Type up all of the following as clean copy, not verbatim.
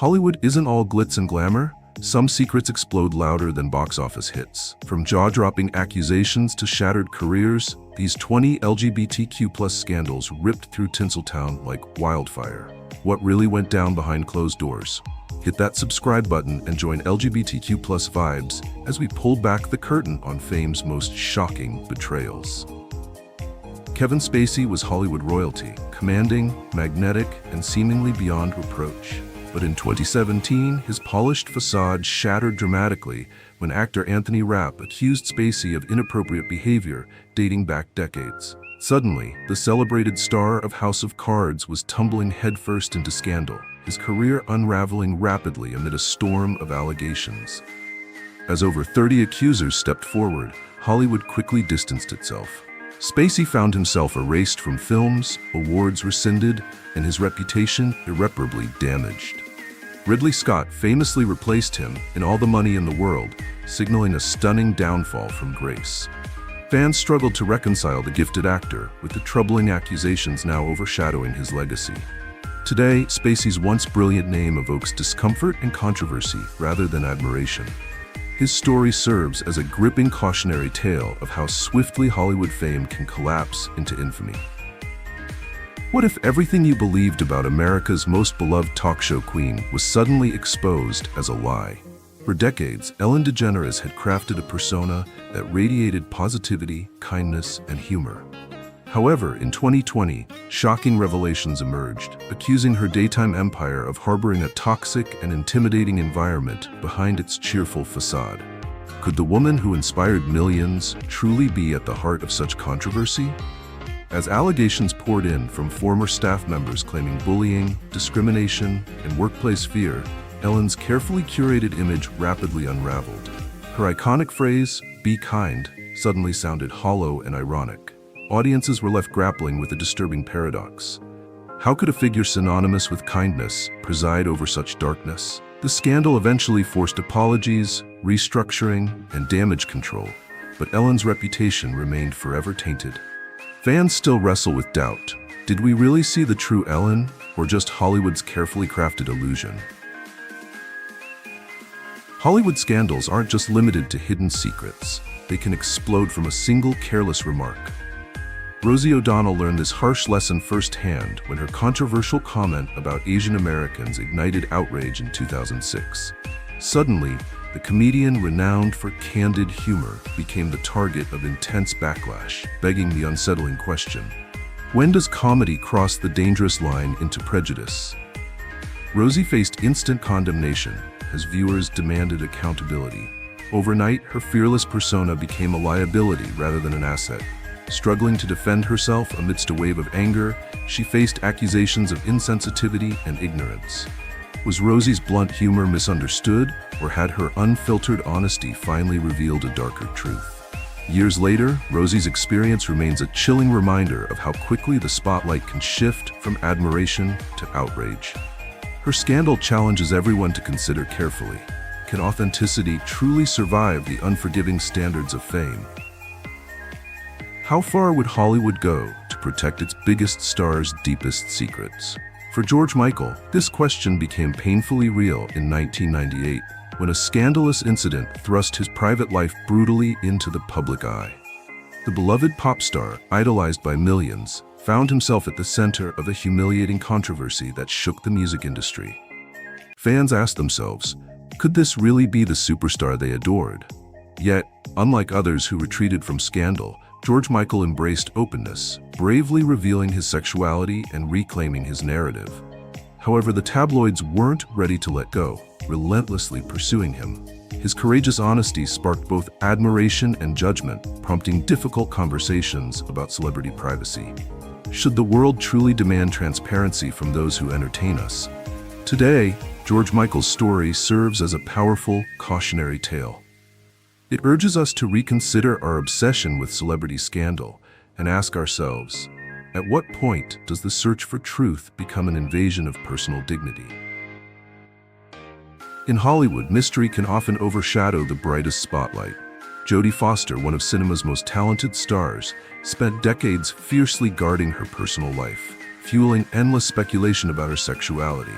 Hollywood isn't all glitz and glamour. Some secrets explode louder than box office hits. From jaw-dropping accusations to shattered careers, these 20 LGBTQ+ scandals ripped through Tinseltown like wildfire. What really went down behind closed doors? Hit that subscribe button and join LGBTQ+ vibes as we pull back the curtain on fame's most shocking betrayals. Kevin Spacey was Hollywood royalty, commanding, magnetic, and seemingly beyond reproach. But in 2017, his polished facade shattered dramatically when actor Anthony Rapp accused Spacey of inappropriate behavior dating back decades. Suddenly, the celebrated star of House of Cards was tumbling headfirst into scandal, his career unraveling rapidly amid a storm of allegations. As over 30 accusers stepped forward, Hollywood quickly distanced itself. Spacey found himself erased from films, awards rescinded, and his reputation irreparably damaged. Ridley Scott famously replaced him in All the Money in the World, signaling a stunning downfall from grace. Fans struggled to reconcile the gifted actor with the troubling accusations now overshadowing his legacy. Today, Spacey's once brilliant name evokes discomfort and controversy rather than admiration. His story serves as a gripping cautionary tale of how swiftly Hollywood fame can collapse into infamy. What if everything you believed about America's most beloved talk show queen was suddenly exposed as a lie? For decades, Ellen DeGeneres had crafted a persona that radiated positivity, kindness, and humor. However, in 2020, shocking revelations emerged, accusing her daytime empire of harboring a toxic and intimidating environment behind its cheerful facade. Could the woman who inspired millions truly be at the heart of such controversy? As allegations poured in from former staff members claiming bullying, discrimination, and workplace fear, Ellen's carefully curated image rapidly unraveled. Her iconic phrase, "be kind," suddenly sounded hollow and ironic. Audiences were left grappling with a disturbing paradox. How could a figure synonymous with kindness preside over such darkness? The scandal eventually forced apologies, restructuring, and damage control, but Ellen's reputation remained forever tainted. Fans still wrestle with doubt. Did we really see the true Ellen, or just Hollywood's carefully crafted illusion? Hollywood scandals aren't just limited to hidden secrets. They can explode from a single careless remark. Rosie O'Donnell learned this harsh lesson firsthand when her controversial comment about Asian Americans ignited outrage in 2006. Suddenly, the comedian renowned for candid humor became the target of intense backlash, begging the unsettling question: when does comedy cross the dangerous line into prejudice? Rosie faced instant condemnation as viewers demanded accountability. Overnight, her fearless persona became a liability rather than an asset. Struggling to defend herself amidst a wave of anger, she faced accusations of insensitivity and ignorance. Was Rosie's blunt humor misunderstood, or had her unfiltered honesty finally revealed a darker truth? Years later, Rosie's experience remains a chilling reminder of how quickly the spotlight can shift from admiration to outrage. Her scandal challenges everyone to consider carefully. Can authenticity truly survive the unforgiving standards of fame? How far would Hollywood go to protect its biggest stars' deepest secrets? For George Michael, this question became painfully real in 1998, when a scandalous incident thrust his private life brutally into the public eye. The beloved pop star, idolized by millions, found himself at the center of a humiliating controversy that shook the music industry. Fans asked themselves, could this really be the superstar they adored? Yet, unlike others who retreated from scandal, George Michael embraced openness, bravely revealing his sexuality and reclaiming his narrative. However, the tabloids weren't ready to let go, relentlessly pursuing him. His courageous honesty sparked both admiration and judgment, prompting difficult conversations about celebrity privacy. Should the world truly demand transparency from those who entertain us? Today, George Michael's story serves as a powerful, cautionary tale. It urges us to reconsider our obsession with celebrity scandal and ask ourselves, at what point does the search for truth become an invasion of personal dignity? In Hollywood, mystery can often overshadow the brightest spotlight. Jodie Foster, one of cinema's most talented stars, spent decades fiercely guarding her personal life, fueling endless speculation about her sexuality.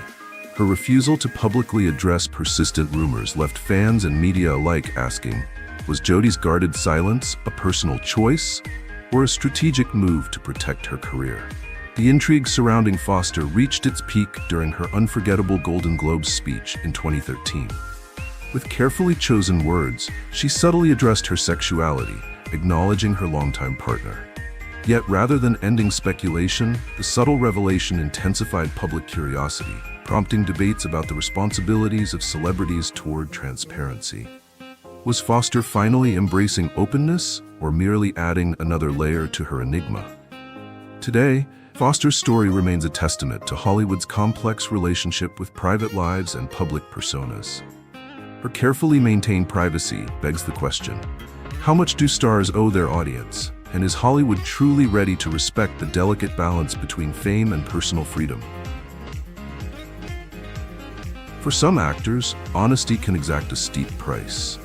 Her refusal to publicly address persistent rumors left fans and media alike asking, was Jodie's guarded silence a personal choice or a strategic move to protect her career? The intrigue surrounding Foster reached its peak during her unforgettable Golden Globes speech in 2013. With carefully chosen words, she subtly addressed her sexuality, acknowledging her longtime partner. Yet rather than ending speculation, the subtle revelation intensified public curiosity, prompting debates about the responsibilities of celebrities toward transparency. Was Foster finally embracing openness or merely adding another layer to her enigma? Today, Foster's story remains a testament to Hollywood's complex relationship with private lives and public personas. Her carefully maintained privacy begs the question, how much do stars owe their audience? And is Hollywood truly ready to respect the delicate balance between fame and personal freedom? For some actors, honesty can exact a steep price.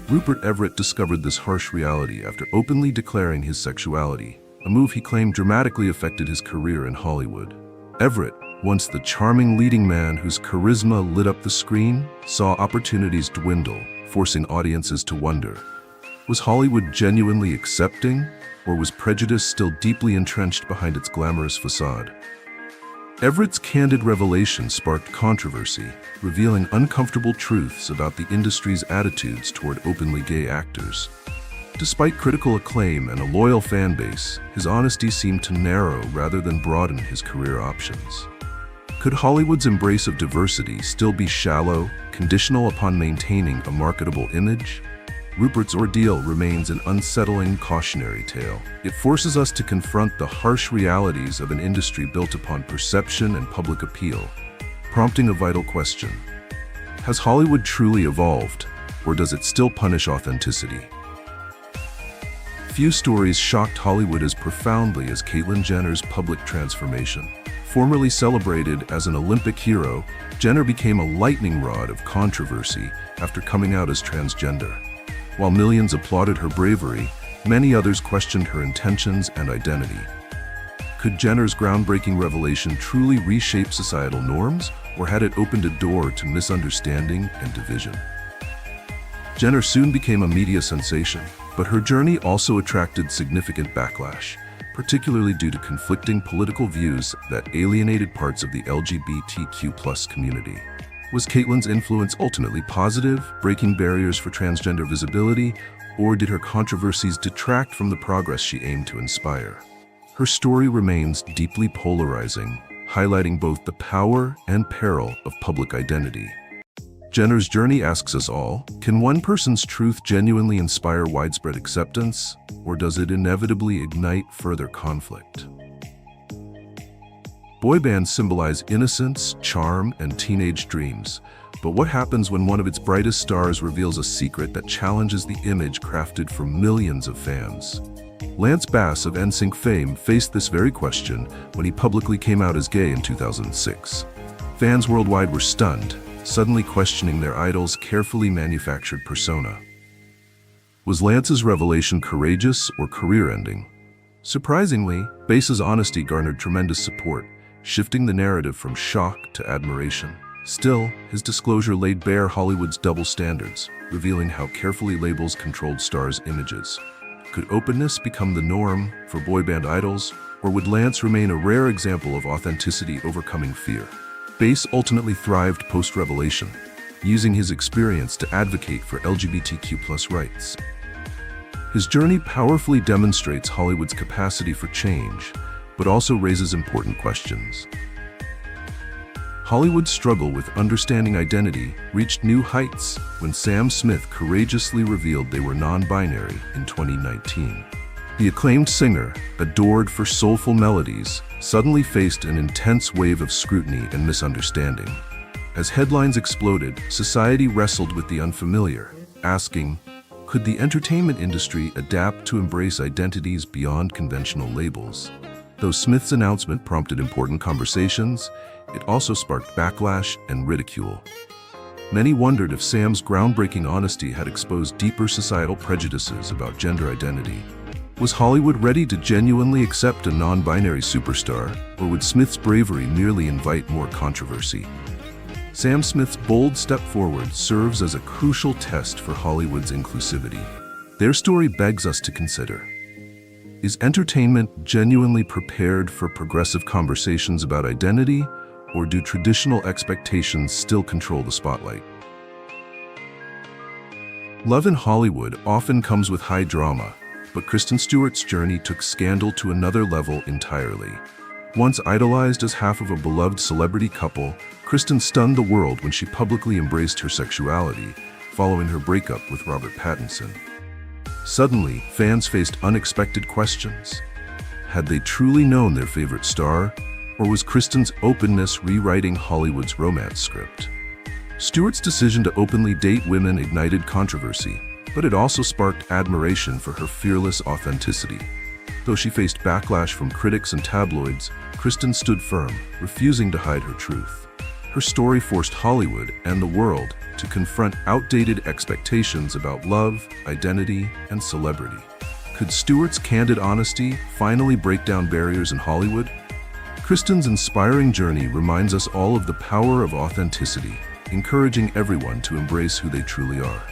Rupert Everett discovered this harsh reality after openly declaring his sexuality, a move he claimed dramatically affected his career in Hollywood. Everett, once the charming leading man whose charisma lit up the screen, saw opportunities dwindle, forcing audiences to wonder, was Hollywood genuinely accepting, or was prejudice still deeply entrenched behind its glamorous facade? Everett's candid revelation sparked controversy, revealing uncomfortable truths about the industry's attitudes toward openly gay actors. Despite critical acclaim and a loyal fan base, his honesty seemed to narrow rather than broaden his career options. Could Hollywood's embrace of diversity still be shallow, conditional upon maintaining a marketable image? Rupert's ordeal remains an unsettling cautionary tale. It forces us to confront the harsh realities of an industry built upon perception and public appeal, prompting a vital question. Has Hollywood truly evolved, or does it still punish authenticity? Few stories shocked Hollywood as profoundly as Caitlyn Jenner's public transformation. Formerly celebrated as an Olympic hero, Jenner became a lightning rod of controversy after coming out as transgender. While millions applauded her bravery, many others questioned her intentions and identity. Could Jenner's groundbreaking revelation truly reshape societal norms, or had it opened a door to misunderstanding and division? Jenner soon became a media sensation, but her journey also attracted significant backlash, particularly due to conflicting political views that alienated parts of the LGBTQ+ community. Was Caitlyn's influence ultimately positive, breaking barriers for transgender visibility, or did her controversies detract from the progress she aimed to inspire? Her story remains deeply polarizing, highlighting both the power and peril of public identity. Jenner's journey asks us all, can one person's truth genuinely inspire widespread acceptance, or does it inevitably ignite further conflict? Boy bands symbolize innocence, charm, and teenage dreams, but what happens when one of its brightest stars reveals a secret that challenges the image crafted for millions of fans? Lance Bass of NSYNC fame faced this very question when he publicly came out as gay in 2006. Fans worldwide were stunned, suddenly questioning their idol's carefully manufactured persona. Was Lance's revelation courageous or career-ending? Surprisingly, Bass's honesty garnered tremendous support, shifting the narrative from shock to admiration. Still, his disclosure laid bare Hollywood's double standards, revealing how carefully labels controlled stars' images. Could openness become the norm for boy band idols, or would Lance remain a rare example of authenticity overcoming fear? Bass ultimately thrived post-revelation, using his experience to advocate for LGBTQ+ rights. His journey powerfully demonstrates Hollywood's capacity for change, but also raises important questions. Hollywood's struggle with understanding identity reached new heights when Sam Smith courageously revealed they were non-binary in 2019. The acclaimed singer, adored for soulful melodies, suddenly faced an intense wave of scrutiny and misunderstanding. As headlines exploded, society wrestled with the unfamiliar, asking, could the entertainment industry adapt to embrace identities beyond conventional labels? Though Smith's announcement prompted important conversations, it also sparked backlash and ridicule. Many wondered if Sam's groundbreaking honesty had exposed deeper societal prejudices about gender identity. Was Hollywood ready to genuinely accept a non-binary superstar, or would Smith's bravery merely invite more controversy? Sam Smith's bold step forward serves as a crucial test for Hollywood's inclusivity. Their story begs us to consider: is entertainment genuinely prepared for progressive conversations about identity, or do traditional expectations still control the spotlight? Love in Hollywood often comes with high drama, but Kristen Stewart's journey took scandal to another level entirely. Once idolized as half of a beloved celebrity couple, Kristen stunned the world when she publicly embraced her sexuality, following her breakup with Robert Pattinson. Suddenly, fans faced unexpected questions. Had they truly known their favorite star, or was Kristen's openness rewriting Hollywood's romance script? Stewart's decision to openly date women ignited controversy, but it also sparked admiration for her fearless authenticity. Though she faced backlash from critics and tabloids, Kristen stood firm, refusing to hide her truth. Her story forced Hollywood and the world to confront outdated expectations about love, identity, and celebrity. Could Stewart's candid honesty finally break down barriers in Hollywood? Kristen's inspiring journey reminds us all of the power of authenticity, encouraging everyone to embrace who they truly are.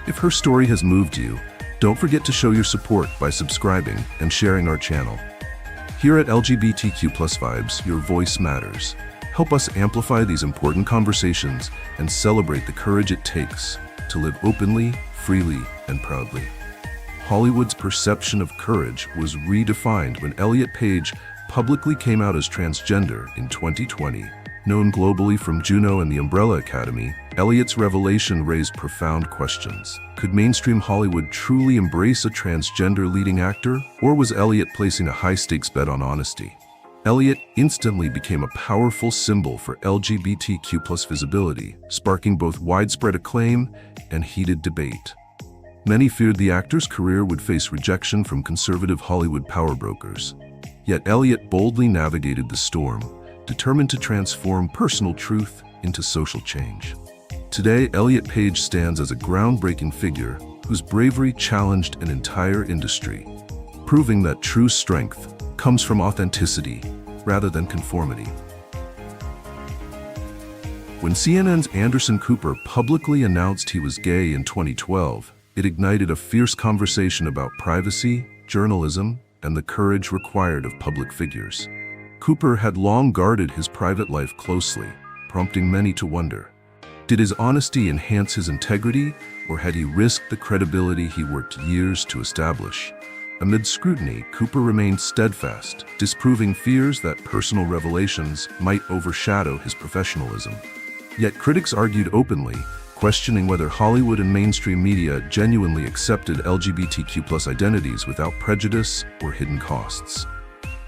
If her story has moved you, don't forget to show your support by subscribing and sharing our channel. Here at LGBTQ+ Vibes, your voice matters. Help us amplify these important conversations and celebrate the courage it takes to live openly, freely, and proudly. Hollywood's perception of courage was redefined when Elliot Page publicly came out as transgender in 2020. Known globally from Juno and the Umbrella Academy, Elliot's revelation raised profound questions. Could mainstream Hollywood truly embrace a transgender leading actor, or was Elliot placing a high-stakes bet on honesty? Elliot instantly became a powerful symbol for LGBTQ+ visibility, sparking both widespread acclaim and heated debate. Many feared the actor's career would face rejection from conservative Hollywood power brokers. Yet Elliot boldly navigated the storm, determined to transform personal truth into social change. Today, Elliot Page stands as a groundbreaking figure whose bravery challenged an entire industry, proving that true strength comes from authenticity rather than conformity. When CNN's Anderson Cooper publicly announced he was gay in 2012, it ignited a fierce conversation about privacy, journalism, and the courage required of public figures. Cooper had long guarded his private life closely, prompting many to wonder, did his honesty enhance his integrity, or had he risked the credibility he worked years to establish? Amid scrutiny, Cooper remained steadfast, disproving fears that personal revelations might overshadow his professionalism. Yet critics argued openly, questioning whether Hollywood and mainstream media genuinely accepted LGBTQ+ identities without prejudice or hidden costs.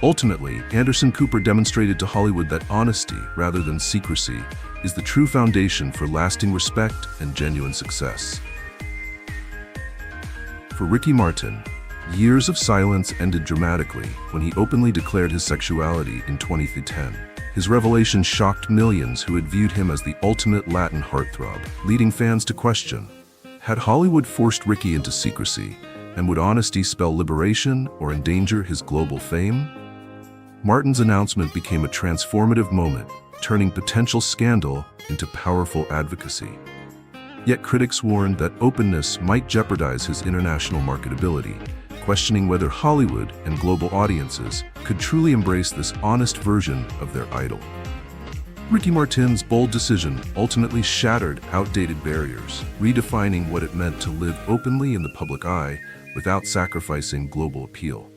Ultimately, Anderson Cooper demonstrated to Hollywood that honesty, rather than secrecy, is the true foundation for lasting respect and genuine success. For Ricky Martin, years of silence ended dramatically when he openly declared his sexuality in 2010. His revelation shocked millions who had viewed him as the ultimate Latin heartthrob, leading fans to question, had Hollywood forced Ricky into secrecy, and would honesty spell liberation or endanger his global fame? Martin's announcement became a transformative moment, turning potential scandal into powerful advocacy. Yet critics warned that openness might jeopardize his international marketability, questioning whether Hollywood and global audiences could truly embrace this honest version of their idol. Ricky Martin's bold decision ultimately shattered outdated barriers, redefining what it meant to live openly in the public eye without sacrificing global appeal.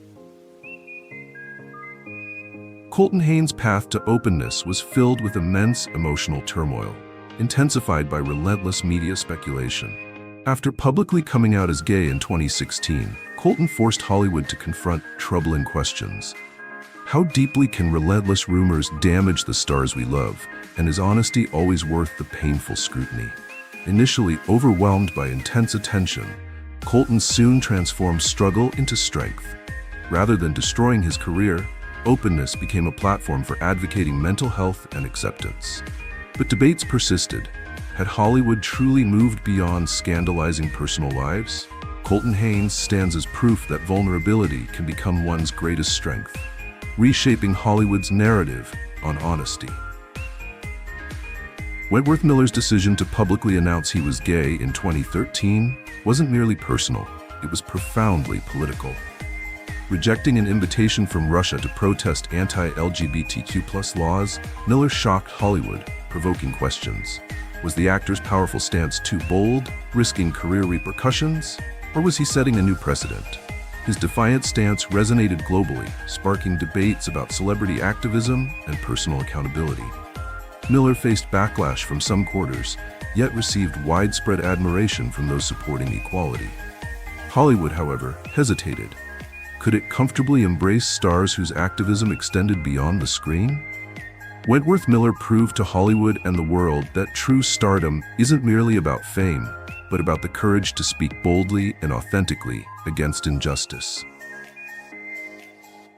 Colton Haynes' path to openness was filled with immense emotional turmoil, intensified by relentless media speculation. After publicly coming out as gay in 2016, Colton forced Hollywood to confront troubling questions. How deeply can relentless rumors damage the stars we love, and is honesty always worth the painful scrutiny? Initially overwhelmed by intense attention, Colton soon transformed struggle into strength. Rather than destroying his career, openness became a platform for advocating mental health and acceptance. But debates persisted. Had Hollywood truly moved beyond scandalizing personal lives? Colton Haynes stands as proof that vulnerability can become one's greatest strength, reshaping Hollywood's narrative on honesty. Wentworth Miller's decision to publicly announce he was gay in 2013 wasn't merely personal, it was profoundly political. Rejecting an invitation from Russia to protest anti-LGBTQ+ laws, Miller shocked Hollywood, provoking questions. Was the actor's powerful stance too bold, risking career repercussions? Or was he setting a new precedent? His defiant stance resonated globally, sparking debates about celebrity activism and personal accountability. Miller faced backlash from some quarters, yet received widespread admiration from those supporting equality. Hollywood, however, hesitated. Could it comfortably embrace stars whose activism extended beyond the screen? Wentworth Miller proved to Hollywood and the world that true stardom isn't merely about fame, but about the courage to speak boldly and authentically against injustice.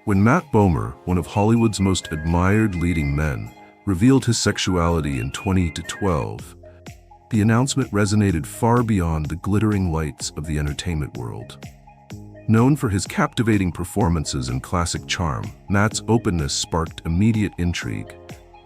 When Matt Bomer, one of Hollywood's most admired leading men, revealed his sexuality in 2012, the announcement resonated far beyond the glittering lights of the entertainment world. Known for his captivating performances and classic charm, Matt's openness sparked immediate intrigue.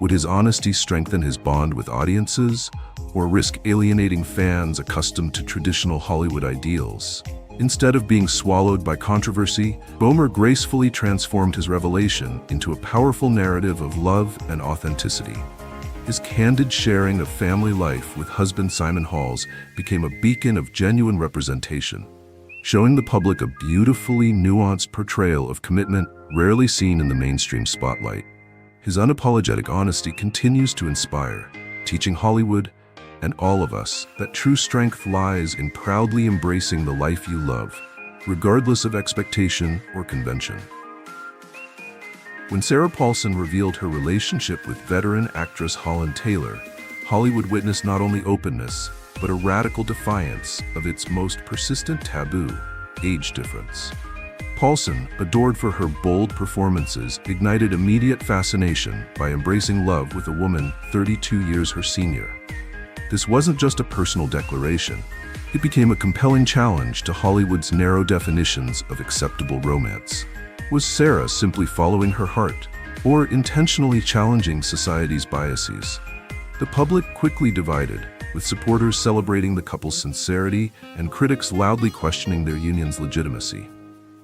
Would his honesty strengthen his bond with audiences, or risk alienating fans accustomed to traditional Hollywood ideals? Instead of being swallowed by controversy, Bomer gracefully transformed his revelation into a powerful narrative of love and authenticity. His candid sharing of family life with husband Simon Halls became a beacon of genuine representation, showing the public a beautifully nuanced portrayal of commitment rarely seen in the mainstream spotlight. His unapologetic honesty continues to inspire, teaching Hollywood and all of us that true strength lies in proudly embracing the life you love, regardless of expectation or convention. When Sarah Paulson revealed her relationship with veteran actress Holland Taylor, Hollywood witnessed not only openness, but a radical defiance of its most persistent taboo, age difference. Paulson, adored for her bold performances, ignited immediate fascination by embracing love with a woman 32 years her senior. This wasn't just a personal declaration. It became a compelling challenge to Hollywood's narrow definitions of acceptable romance. Was Sarah simply following her heart, or intentionally challenging society's biases? The public quickly divided, with supporters celebrating the couple's sincerity and critics loudly questioning their union's legitimacy.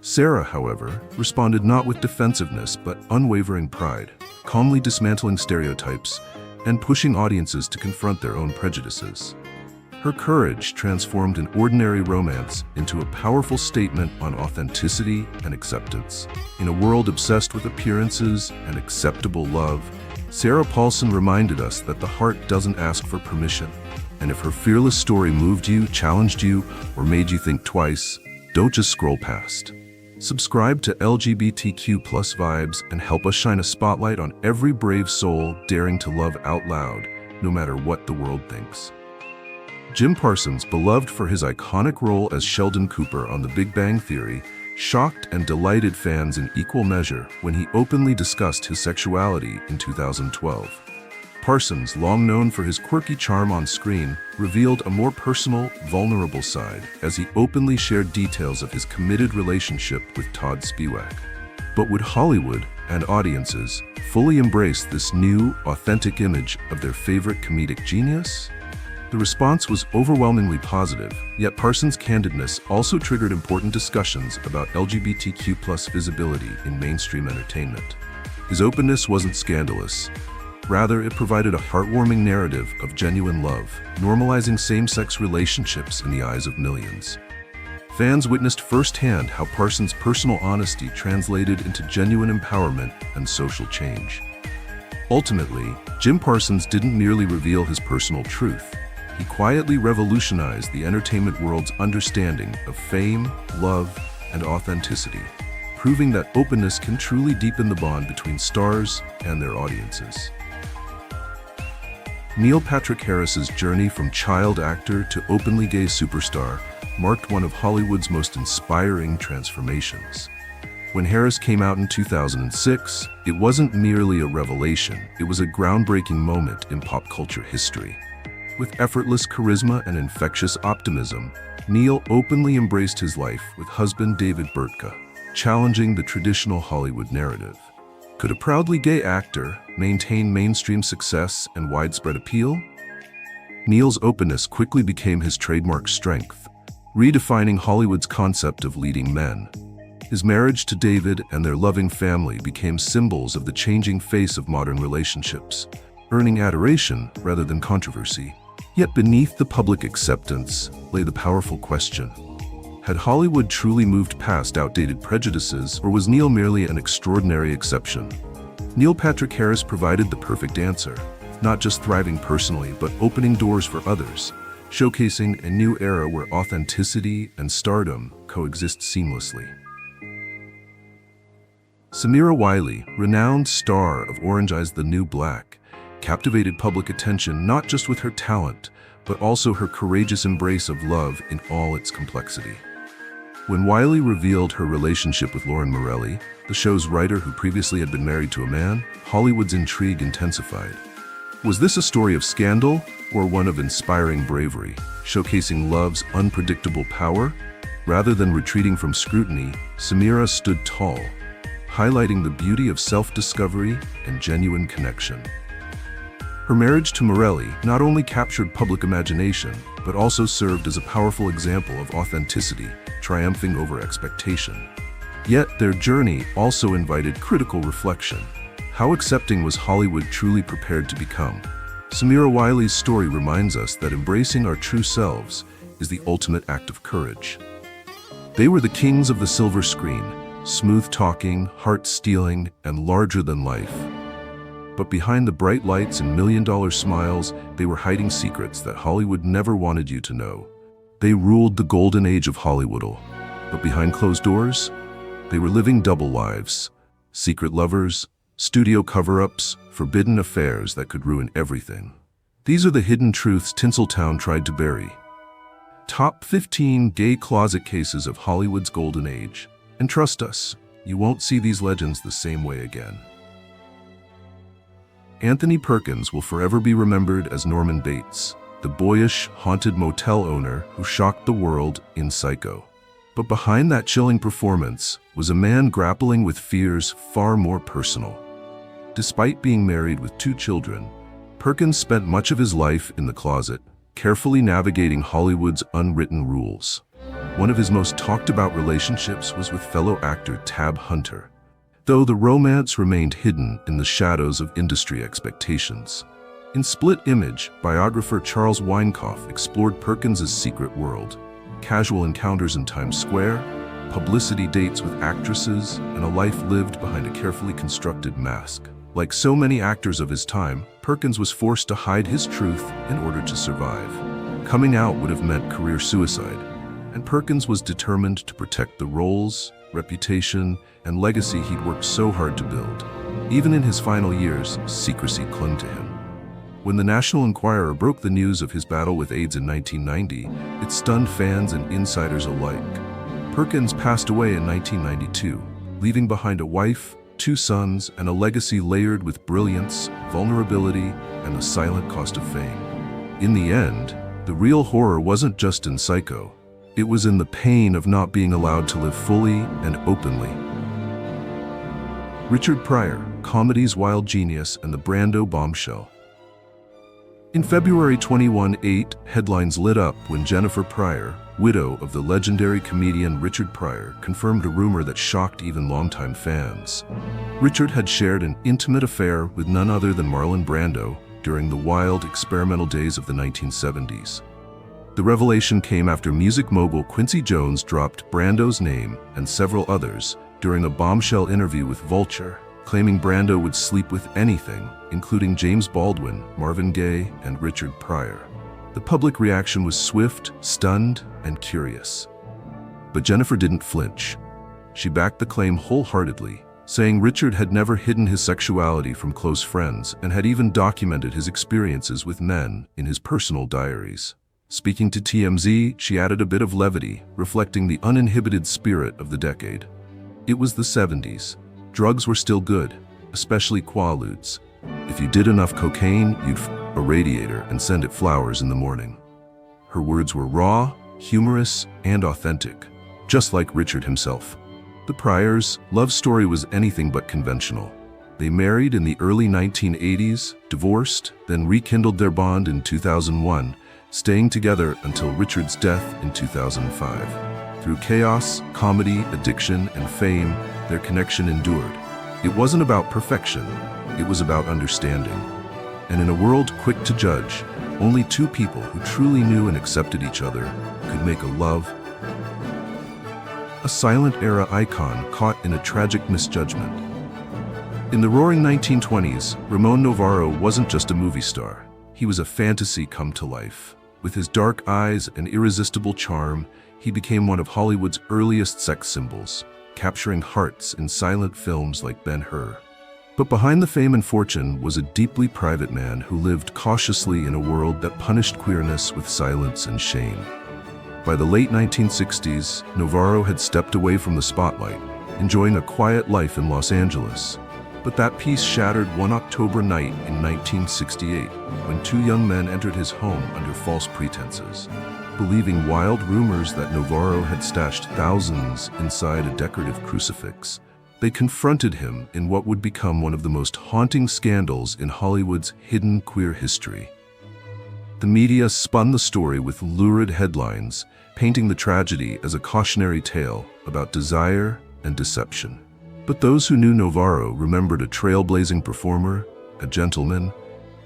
Sarah, however, responded not with defensiveness but unwavering pride, calmly dismantling stereotypes and pushing audiences to confront their own prejudices. Her courage transformed an ordinary romance into a powerful statement on authenticity and acceptance. In a world obsessed with appearances and acceptable love, Sarah Paulson reminded us that the heart doesn't ask for permission. And if her fearless story moved you, challenged you, or made you think twice, don't just scroll past. Subscribe to LGBTQ+ vibes and help us shine a spotlight on every brave soul daring to love out loud, no matter what the world thinks. Jim Parsons, beloved for his iconic role as Sheldon Cooper on The Big Bang Theory, shocked and delighted fans in equal measure when he openly discussed his sexuality in 2012. Parsons, long known for his quirky charm on screen, revealed a more personal, vulnerable side as he openly shared details of his committed relationship with Todd Spiewak. But would Hollywood and audiences fully embrace this new, authentic image of their favorite comedic genius? The response was overwhelmingly positive, yet Parsons' candidness also triggered important discussions about LGBTQ+ visibility in mainstream entertainment. His openness wasn't scandalous. Rather, it provided a heartwarming narrative of genuine love, normalizing same-sex relationships in the eyes of millions. Fans witnessed firsthand how Parsons' personal honesty translated into genuine empowerment and social change. Ultimately, Jim Parsons didn't merely reveal his personal truth. He quietly revolutionized the entertainment world's understanding of fame, love, and authenticity, proving that openness can truly deepen the bond between stars and their audiences. Neil Patrick Harris's journey from child actor to openly gay superstar marked one of Hollywood's most inspiring transformations. When Harris came out in 2006, it wasn't merely a revelation, it was a groundbreaking moment in pop culture history. With effortless charisma and infectious optimism, Neil openly embraced his life with husband David Burtka, challenging the traditional Hollywood narrative. Could a proudly gay actor maintain mainstream success and widespread appeal? Neil's openness quickly became his trademark strength, redefining Hollywood's concept of leading men. His marriage to David and their loving family became symbols of the changing face of modern relationships, earning adoration rather than controversy. Yet beneath the public acceptance lay the powerful question: had Hollywood truly moved past outdated prejudices, or was Neil merely an extraordinary exception? Neil Patrick Harris provided the perfect answer, not just thriving personally, but opening doors for others, showcasing a new era where authenticity and stardom coexist seamlessly. Samira Wiley, renowned star of Orange Is the New Black, captivated public attention not just with her talent, but also her courageous embrace of love in all its complexity. When Wiley revealed her relationship with Lauren Morelli, the show's writer who previously had been married to a man, Hollywood's intrigue intensified. Was this a story of scandal or one of inspiring bravery, showcasing love's unpredictable power? Rather than retreating from scrutiny, Samira stood tall, highlighting the beauty of self-discovery and genuine connection. Her marriage to Morelli not only captured public imagination, but also served as a powerful example of authenticity, triumphing over expectation. Yet their journey also invited critical reflection. How accepting was Hollywood truly prepared to become? Samira Wiley's story reminds us that embracing our true selves is the ultimate act of courage. They were the kings of the silver screen, smooth-talking, heart-stealing, and larger than life. But behind the bright lights and million-dollar smiles, they were hiding secrets that Hollywood never wanted you to know. They ruled the golden age of Hollywood, but behind closed doors, they were living double lives. Secret lovers, studio cover-ups, forbidden affairs that could ruin everything. These are the hidden truths Tinseltown tried to bury. Top 15 gay closet cases of Hollywood's golden age. And trust us, you won't see these legends the same way again. Anthony Perkins will forever be remembered as Norman Bates, the boyish, haunted motel owner who shocked the world in Psycho. But behind that chilling performance was a man grappling with fears far more personal. Despite being married with 2 children, Perkins spent much of his life in the closet, carefully navigating Hollywood's unwritten rules. One of his most talked-about relationships was with fellow actor Tab Hunter, though the romance remained hidden in the shadows of industry expectations. In Split Image, biographer Charles Weinkauf explored Perkins' secret world: casual encounters in Times Square, publicity dates with actresses, and a life lived behind a carefully constructed mask. Like so many actors of his time, Perkins was forced to hide his truth in order to survive. Coming out would have meant career suicide, and Perkins was determined to protect the roles, reputation, and legacy he'd worked so hard to build. Even in his final years, secrecy clung to him. When the National Enquirer broke the news of his battle with AIDS in 1990, it stunned fans and insiders alike. Perkins passed away in 1992, leaving behind a wife, 2 sons, and a legacy layered with brilliance, vulnerability, and the silent cost of fame. In the end, the real horror wasn't just in Psycho. It was in the pain of not being allowed to live fully and openly. Richard Pryor, comedy's wild genius and the Brando bombshell. In February 2018, headlines lit up when Jennifer Pryor, widow of the legendary comedian Richard Pryor, confirmed a rumor that shocked even longtime fans. Richard had shared an intimate affair with none other than Marlon Brando during the wild, experimental days of the 1970s. The revelation came after music mogul Quincy Jones dropped Brando's name and several others during a bombshell interview with Vulture, claiming Brando would sleep with anything, including James Baldwin, Marvin Gaye, and Richard Pryor. The public reaction was swift, stunned, and curious. But Jennifer didn't flinch. She backed the claim wholeheartedly, saying Richard had never hidden his sexuality from close friends and had even documented his experiences with men in his personal diaries. Speaking to TMZ, she added a bit of levity, reflecting the uninhibited spirit of the decade. It was the 70s. Drugs were still good, especially Quaaludes. If you did enough cocaine, you'd a radiator and send it flowers in the morning. Her words were raw, humorous, and authentic, just like Richard himself. The Pryors' love story was anything but conventional. They married in the early 1980s, divorced, then rekindled their bond in 2001, staying together until Richard's death in 2005. Through chaos, comedy, addiction, and fame, their connection endured. It wasn't about perfection, it was about understanding. And in a world quick to judge, only two people who truly knew and accepted each other could make a love. A silent era icon caught in a tragic misjudgment. In the roaring 1920s, Ramon Novarro wasn't just a movie star. He was a fantasy come to life. With his dark eyes and irresistible charm, he became one of Hollywood's earliest sex symbols, capturing hearts in silent films like Ben-Hur. But behind the fame and fortune was a deeply private man who lived cautiously in a world that punished queerness with silence and shame. By the late 1960s, Novarro had stepped away from the spotlight, enjoying a quiet life in Los Angeles. But that peace shattered one October night in 1968, when two young men entered his home under false pretenses. Believing wild rumors that Novarro had stashed thousands inside a decorative crucifix, they confronted him in what would become one of the most haunting scandals in Hollywood's hidden queer history. The media spun the story with lurid headlines, painting the tragedy as a cautionary tale about desire and deception. But those who knew Novarro remembered a trailblazing performer, a gentleman,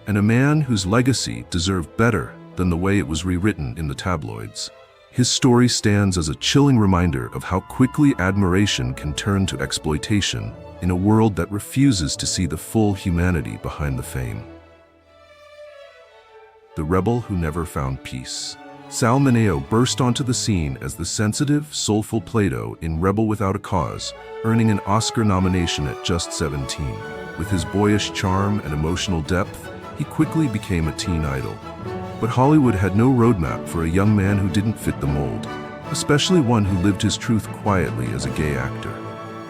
and a man whose legacy deserved better than the way it was rewritten in the tabloids. His story stands as a chilling reminder of how quickly admiration can turn to exploitation in a world that refuses to see the full humanity behind the fame. The rebel who never found peace. Sal Mineo burst onto the scene as the sensitive, soulful Plato in Rebel Without a Cause, earning an Oscar nomination at just 17. With his boyish charm and emotional depth, he quickly became a teen idol. But Hollywood had no roadmap for a young man who didn't fit the mold, especially one who lived his truth quietly as a gay actor.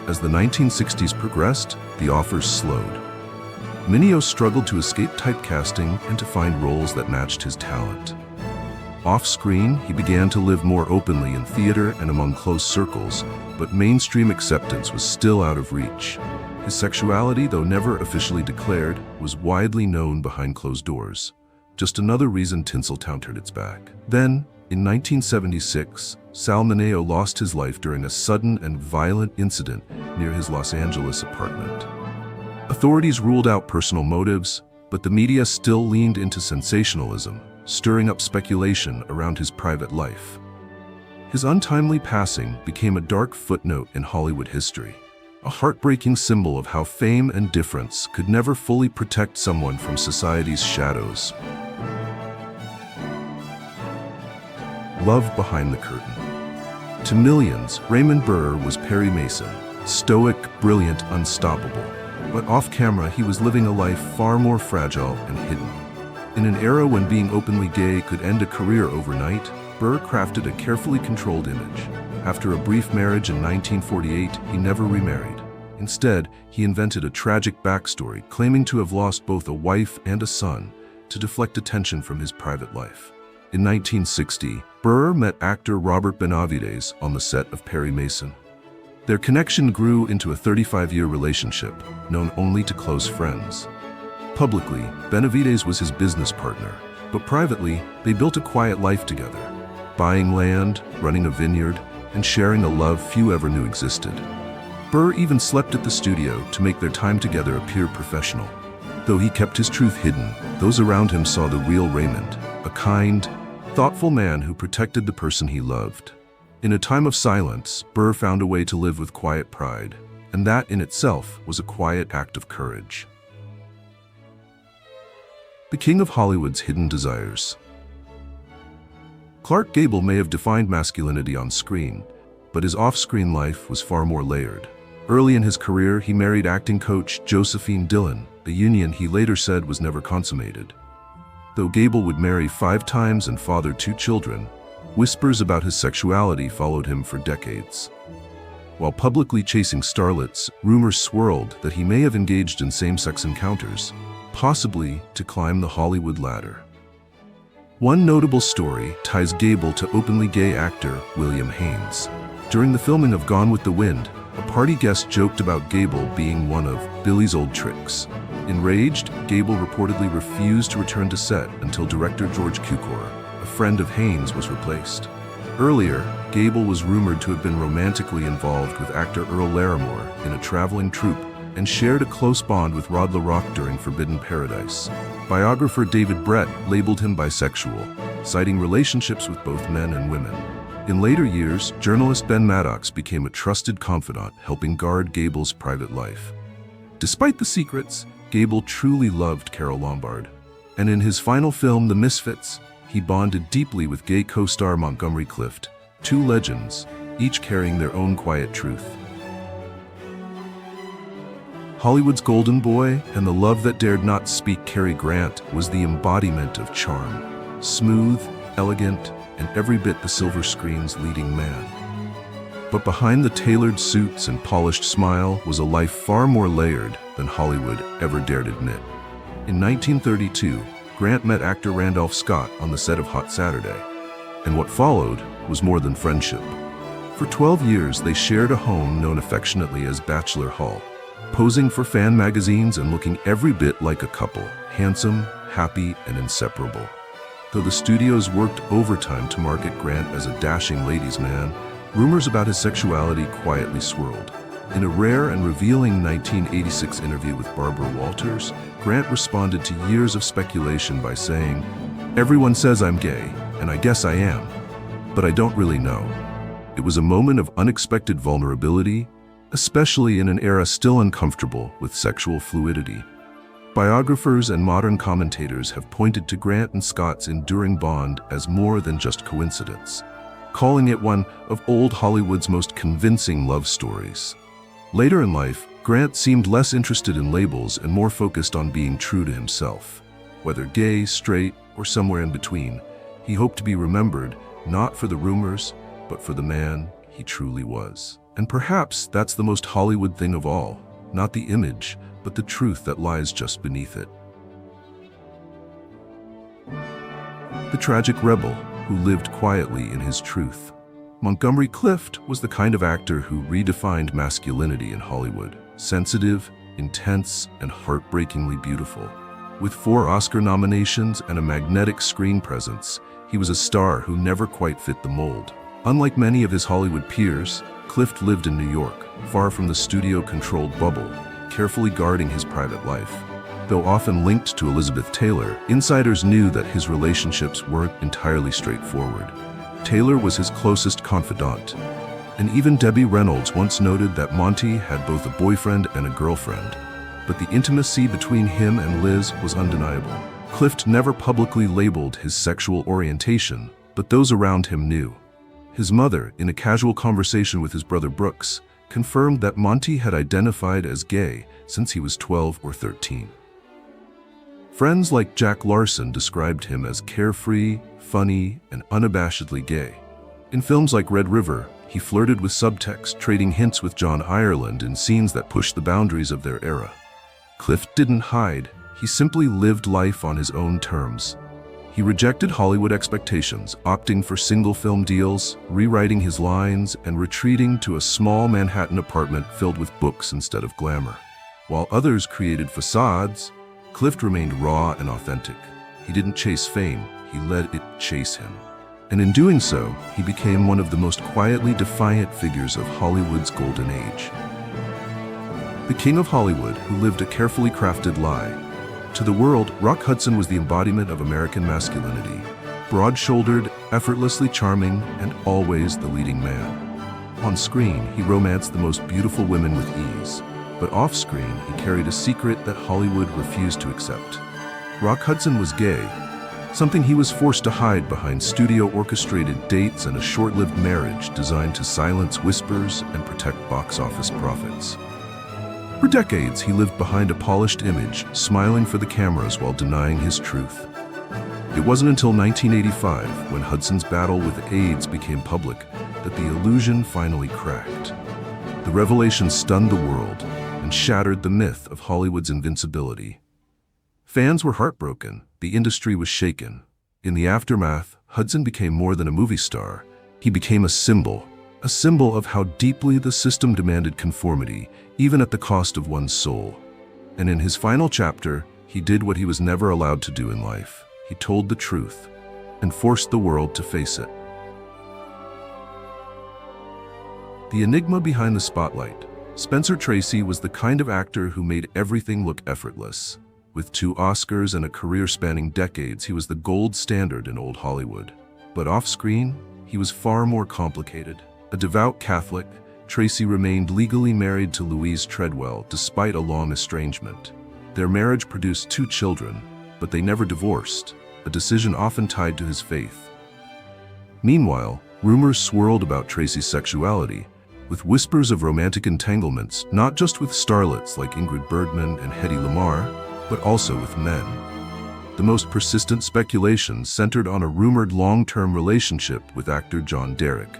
As the 1960s progressed, the offers slowed. Mineo struggled to escape typecasting and to find roles that matched his talent. Off-screen, he began to live more openly in theater and among close circles, but mainstream acceptance was still out of reach. His sexuality, though never officially declared, was widely known behind closed doors. Just another reason Tinseltown turned its back. Then, in 1976, Sal Mineo lost his life during a sudden and violent incident near his Los Angeles apartment. Authorities ruled out personal motives, but the media still leaned into sensationalism, stirring up speculation around his private life. His untimely passing became a dark footnote in Hollywood history, a heartbreaking symbol of how fame and difference could never fully protect someone from society's shadows. Love behind the curtain. To millions, Raymond Burr was Perry Mason, stoic, brilliant, unstoppable. But off-camera, he was living a life far more fragile and hidden. In an era when being openly gay could end a career overnight, Burr crafted a carefully controlled image. After a brief marriage in 1948, he never remarried. Instead, he invented a tragic backstory, claiming to have lost both a wife and a son, to deflect attention from his private life. In 1960, Burr met actor Robert Benavides on the set of Perry Mason. Their connection grew into a 35-year relationship, known only to close friends. Publicly, Benavides was his business partner, but privately, they built a quiet life together, buying land, running a vineyard, and sharing a love few ever knew existed. Burr even slept at the studio to make their time together appear professional. Though he kept his truth hidden, those around him saw the real Raymond, a kind, thoughtful man who protected the person he loved. In a time of silence, Burr found a way to live with quiet pride, and that in itself was a quiet act of courage. The king of Hollywood's hidden desires. Clark Gable may have defined masculinity on screen, but his off-screen life was far more layered. Early in his career, he married acting coach Josephine Dillon, a union he later said was never consummated. Though Gable would marry 5 times and father 2 children, whispers about his sexuality followed him for decades. While publicly chasing starlets, rumors swirled that he may have engaged in same-sex encounters, possibly to climb the Hollywood ladder. One notable story ties Gable to openly gay actor William Haynes. During the filming of Gone with the Wind, A party guest joked about Gable being one of Billy's old tricks. Enraged, Gable reportedly refused to return to set until director George Cukor, a friend of Haynes, was replaced. Earlier, Gable was rumored to have been romantically involved with actor Earl Larimore in a traveling troupe and shared a close bond with Rod LaRocque during Forbidden Paradise. Biographer David Brett labeled him bisexual, citing relationships with both men and women. In later years, journalist Ben Maddox became a trusted confidant, helping guard Gable's private life. Despite the secrets, Gable truly loved Carole Lombard, and in his final film, The Misfits, he bonded deeply with gay co-star Montgomery Clift, two legends, each carrying their own quiet truth. Hollywood's golden boy and the love that dared not speak, Cary Grant was the embodiment of charm, smooth, elegant, and every bit the silver screen's leading man. But behind the tailored suits and polished smile was a life far more layered than Hollywood ever dared admit. In 1932, Grant met actor Randolph Scott on the set of Hot Saturday, and what followed was more than friendship. For 12 years, they shared a home known affectionately as Bachelor Hall, posing for fan magazines and looking every bit like a couple, handsome, happy, and inseparable. Though the studios worked overtime to market Grant as a dashing ladies' man, rumors about his sexuality quietly swirled. In a rare and revealing 1986 interview with Barbara Walters, Grant responded to years of speculation by saying, "Everyone says I'm gay, and I guess I am, but I don't really know." It was a moment of unexpected vulnerability, especially in an era still uncomfortable with sexual fluidity. Biographers and modern commentators have pointed to Grant and Scott's enduring bond as more than just coincidence, calling it one of old Hollywood's most convincing love stories. Later in life, Grant seemed less interested in labels and more focused on being true to himself. Whether gay, straight, or somewhere in between, he hoped to be remembered not for the rumors, but for the man he truly was. And perhaps that's the most Hollywood thing of all, not the image, but the truth that lies just beneath it. The tragic rebel who lived quietly in his truth. Montgomery Clift was the kind of actor who redefined masculinity in Hollywood. Sensitive, intense, and heartbreakingly beautiful. With 4 Oscar nominations and a magnetic screen presence, he was a star who never quite fit the mold. Unlike many of his Hollywood peers, Clift lived in New York, far from the studio-controlled bubble, carefully guarding his private life. Though often linked to Elizabeth Taylor, insiders knew that his relationships weren't entirely straightforward. Taylor was his closest confidant, and even Debbie Reynolds once noted that Monty had both a boyfriend and a girlfriend. But the intimacy between him and Liz was undeniable. Clift never publicly labeled his sexual orientation, but those around him knew. His mother, in a casual conversation with his brother Brooks, confirmed that Monty had identified as gay since he was 12 or 13. Friends like Jack Larson described him as carefree, funny, and unabashedly gay. In films like Red River, he flirted with subtext, trading hints with John Ireland in scenes that pushed the boundaries of their era. Clift didn't hide, he simply lived life on his own terms. He rejected Hollywood expectations, opting for single film deals, rewriting his lines, and retreating to a small Manhattan apartment filled with books instead of glamour. While others created facades, Clift remained raw and authentic. He didn't chase fame, he let it chase him. And in doing so, he became one of the most quietly defiant figures of Hollywood's golden age. The king of Hollywood, who lived a carefully crafted lie. To the world, Rock Hudson was the embodiment of American masculinity, broad-shouldered, effortlessly charming, and always the leading man. On screen, he romanced the most beautiful women with ease, but off-screen, he carried a secret that Hollywood refused to accept. Rock Hudson was gay, something he was forced to hide behind studio-orchestrated dates and a short-lived marriage designed to silence whispers and protect box office profits. For decades, he lived behind a polished image, smiling for the cameras while denying his truth. It wasn't until 1985, when Hudson's battle with AIDS became public, that the illusion finally cracked. The revelation stunned the world and shattered the myth of Hollywood's invincibility. Fans were heartbroken, the industry was shaken. In the aftermath, Hudson became more than a movie star. He became a symbol, a symbol of how deeply the system demanded conformity, even at the cost of one's soul. And in his final chapter, he did what he was never allowed to do in life. He told the truth and forced the world to face it. The enigma behind the spotlight. Spencer Tracy was the kind of actor who made everything look effortless. With 2 Oscars and a career spanning decades, he was the gold standard in old Hollywood. But off-screen, he was far more complicated. A devout Catholic, Tracy remained legally married to Louise Treadwell despite a long estrangement. Their marriage produced 2 children, but they never divorced, a decision often tied to his faith. Meanwhile, rumors swirled about Tracy's sexuality, with whispers of romantic entanglements not just with starlets like Ingrid Bergman and Hedy Lamarr, but also with men. The most persistent speculation centered on a rumored long-term relationship with actor John Derek,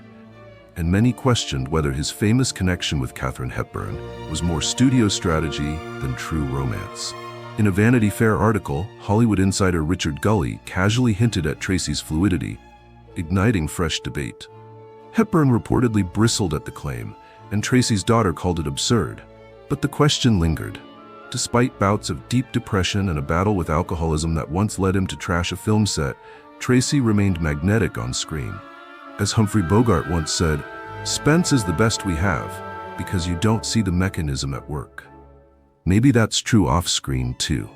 and many questioned whether his famous connection with Katharine Hepburn was more studio strategy than true romance. In a Vanity Fair article, Hollywood insider Richard Gully casually hinted at Tracy's fluidity, igniting fresh debate. Hepburn reportedly bristled at the claim, and Tracy's daughter called it absurd. But the question lingered. Despite bouts of deep depression and a battle with alcoholism that once led him to trash a film set, Tracy remained magnetic on screen. As Humphrey Bogart once said, "Spence is the best we have, because you don't see the mechanism at work." Maybe that's true off-screen too.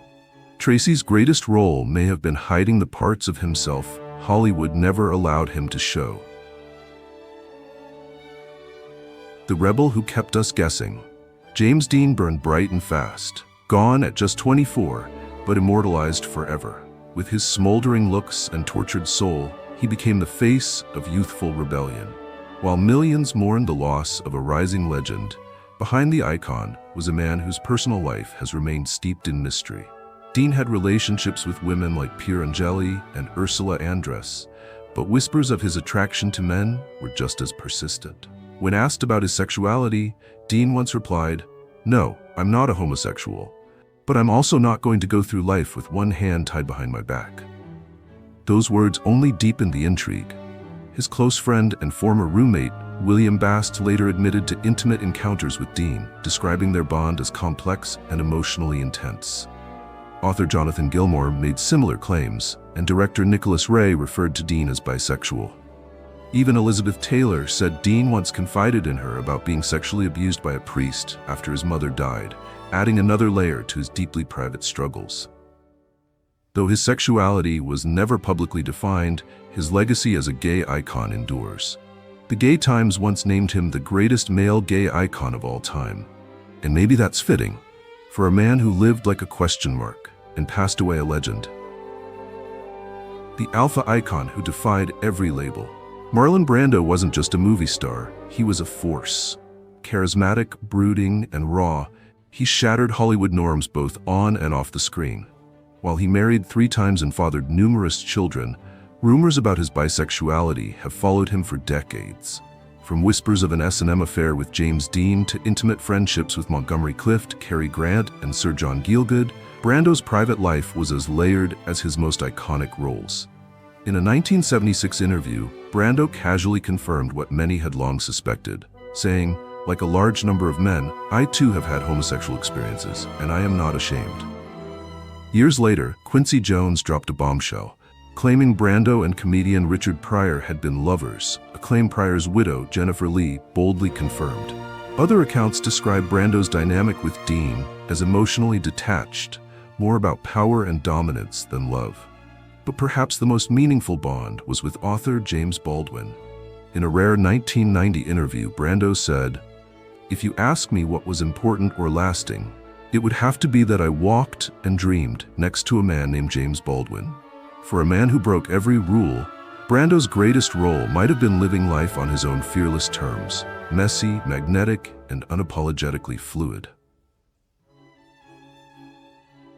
Tracy's greatest role may have been hiding the parts of himself Hollywood never allowed him to show. The rebel who kept us guessing. James Dean burned bright and fast, gone at just 24, but immortalized forever. With his smoldering looks and tortured soul, he became the face of youthful rebellion. While millions mourned the loss of a rising legend, behind the icon was a man whose personal life has remained steeped in mystery. Dean had relationships with women like Pier Angeli and Ursula Andress, but whispers of his attraction to men were just as persistent. When asked about his sexuality, Dean once replied, "No, I'm not a homosexual, but I'm also not going to go through life with one hand tied behind my back." Those words only deepened the intrigue. His close friend and former roommate, William Bast, later admitted to intimate encounters with Dean, describing their bond as complex and emotionally intense. Author Jonathan Gilmour made similar claims, and director Nicholas Ray referred to Dean as bisexual. Even Elizabeth Taylor said Dean once confided in her about being sexually abused by a priest after his mother died, adding another layer to his deeply private struggles. Though his sexuality was never publicly defined, his legacy as a gay icon endures. The Gay Times once named him the greatest male gay icon of all time. And maybe that's fitting, for a man who lived like a question mark and passed away a legend. The alpha icon who defied every label. Marlon Brando wasn't just a movie star, he was a force. Charismatic, brooding, and raw, he shattered Hollywood norms both on and off the screen. While he married 3 times and fathered numerous children, rumors about his bisexuality have followed him for decades. From whispers of an S&M affair with James Dean to intimate friendships with Montgomery Clift, Cary Grant, and Sir John Gielgud, Brando's private life was as layered as his most iconic roles. In a 1976 interview, Brando casually confirmed what many had long suspected, saying, "Like a large number of men, I too have had homosexual experiences, and I am not ashamed." Years later, Quincy Jones dropped a bombshell, claiming Brando and comedian Richard Pryor had been lovers, a claim Pryor's widow, Jennifer Lee, boldly confirmed. Other accounts describe Brando's dynamic with Dean as emotionally detached, more about power and dominance than love. But perhaps the most meaningful bond was with author James Baldwin. In a rare 1990 interview, Brando said, "If you ask me what was important or lasting, it would have to be that I walked and dreamed next to a man named James Baldwin." For a man who broke every rule, Brando's greatest role might have been living life on his own fearless terms, messy, magnetic, and unapologetically fluid.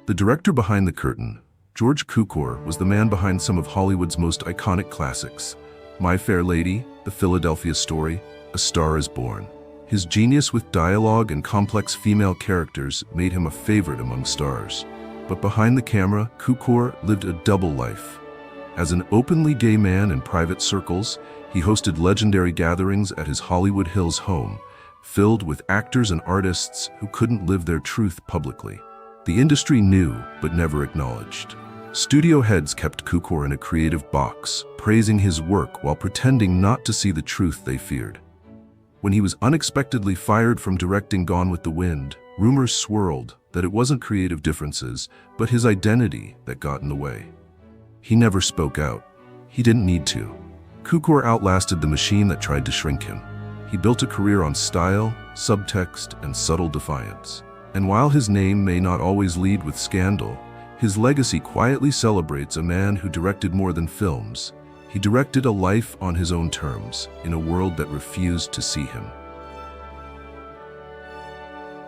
The director behind the curtain, George Cukor, was the man behind some of Hollywood's most iconic classics: My Fair Lady, The Philadelphia Story, A Star is Born. His genius with dialogue and complex female characters made him a favorite among stars. But behind the camera, Cukor lived a double life. As an openly gay man in private circles, he hosted legendary gatherings at his Hollywood Hills home, filled with actors and artists who couldn't live their truth publicly. The industry knew, but never acknowledged. Studio heads kept Cukor in a creative box, praising his work while pretending not to see the truth they feared. When he was unexpectedly fired from directing Gone with the Wind, rumors swirled that it wasn't creative differences, but his identity that got in the way. He never spoke out. He didn't need to. Cukor outlasted the machine that tried to shrink him. He built a career on style, subtext, and subtle defiance. And while his name may not always lead with scandal, his legacy quietly celebrates a man who directed more than films. He directed a life on his own terms, in a world that refused to see him.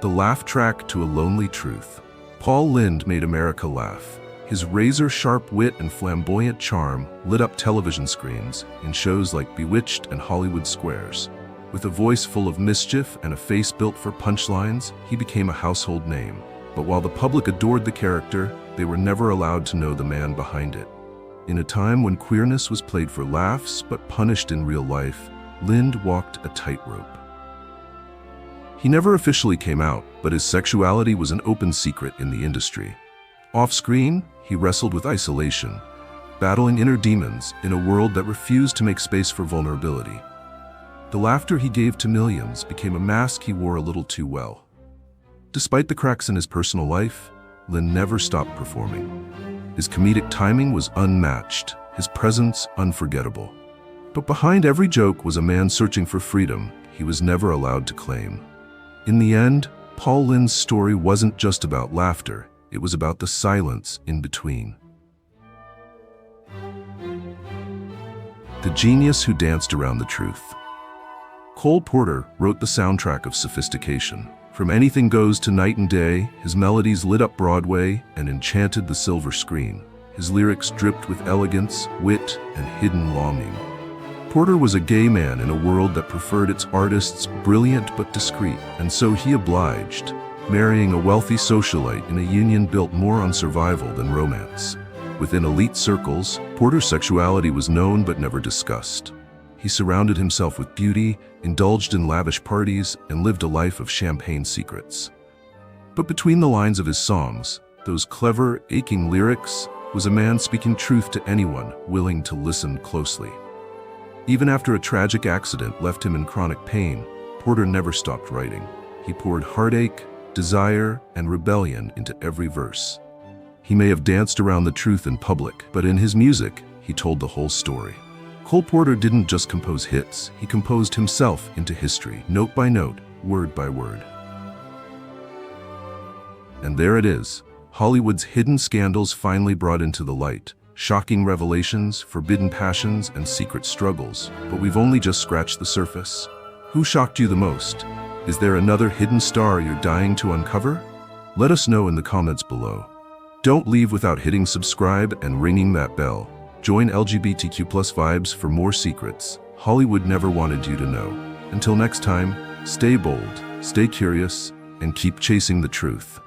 The laugh track to a lonely truth. Paul Lynd made America laugh. His razor-sharp wit and flamboyant charm lit up television screens in shows like Bewitched and Hollywood Squares. With a voice full of mischief and a face built for punchlines, he became a household name. But while the public adored the character, they were never allowed to know the man behind it. In a time when queerness was played for laughs but punished in real life, Lynd walked a tightrope. He never officially came out, but his sexuality was an open secret in the industry. Off-screen, he wrestled with isolation, battling inner demons in a world that refused to make space for vulnerability. The laughter he gave to millions became a mask he wore a little too well. Despite the cracks in his personal life, Lynd never stopped performing. His comedic timing was unmatched, his presence unforgettable. But behind every joke was a man searching for freedom he was never allowed to claim. In the end, Paul Lynd's story wasn't just about laughter, it was about the silence in between. The genius who danced around the truth. Cole Porter wrote the soundtrack of sophistication. From Anything Goes to Night and Day, his melodies lit up Broadway and enchanted the silver screen. His lyrics dripped with elegance, wit, and hidden longing. Porter was a gay man in a world that preferred its artists brilliant but discreet, and so he obliged, marrying a wealthy socialite in a union built more on survival than romance. Within elite circles, Porter's sexuality was known but never discussed. He surrounded himself with beauty, indulged in lavish parties, and lived a life of champagne secrets. But between the lines of his songs, those clever, aching lyrics, was a man speaking truth to anyone willing to listen closely. Even after a tragic accident left him in chronic pain, Porter never stopped writing. He poured heartache, desire, and rebellion into every verse. He may have danced around the truth in public, but in his music, he told the whole story. Cole Porter didn't just compose hits, he composed himself into history, note by note, word by word. And there it is, Hollywood's hidden scandals finally brought into the light. Shocking revelations, forbidden passions, and secret struggles. But we've only just scratched the surface. Who shocked you the most? Is there another hidden star you're dying to uncover? Let us know in the comments below. Don't leave without hitting subscribe and ringing that bell. Join LGBTQ+ vibes for more secrets Hollywood never wanted you to know. Until next time, stay bold, stay curious, and keep chasing the truth.